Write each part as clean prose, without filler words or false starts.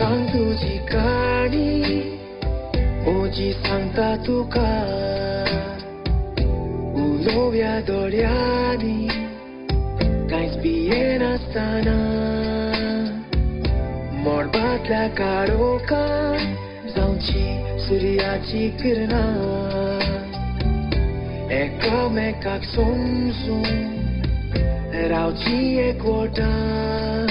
सांग तुझी कहाणी ओजी सांगता तुका उलोव्या दोळ्यांनी कांयच भियेनासतना मोडबातल्या काळोखान जावची सुर्याची किरणां एकामेकाक समजून रावची एकवटान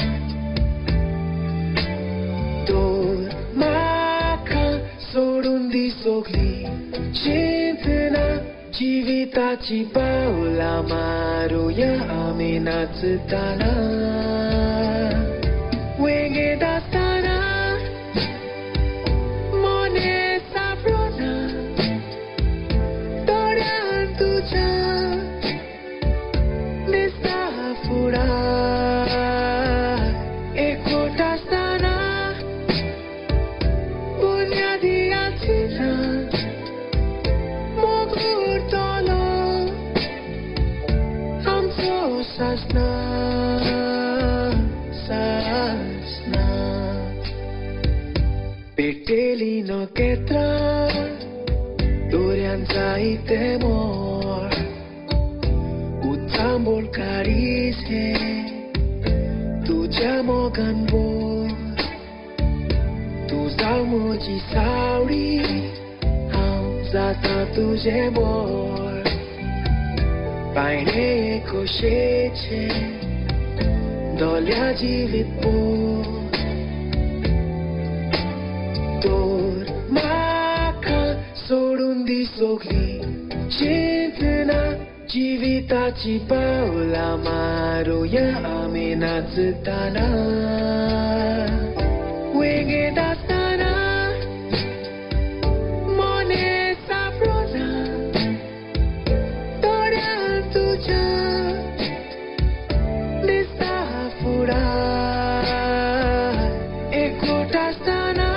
दोर म्हाका सोडून दी सगळी चिंतना जिविताची पावलां मारूया आमी नाचतना वेगळें आसतना मोने सापडना दोळ्यान तुज्या दिसता फुडार एकवट आसतना बुन्यादी आशिल्ल्यान मोगुरतलो आमचो सासना पेटेली नखेत्रां दोऱ्यान जायते मोर उतांबोळ काळीजे तुज्या मोगान बोर तूं जाव म्हजी सावळी हांव जाता तुजें बोर पायणे खोशेचे दोल्या जिवीत पोर दोर म्हाका सोडून दी सगळी चिंतना जिविताची पावलां मारूया आमी नाचतना वेगळें आसतना मोने सापडना दोळ्यान तुज्या दिसता फुडार एकवट आसतना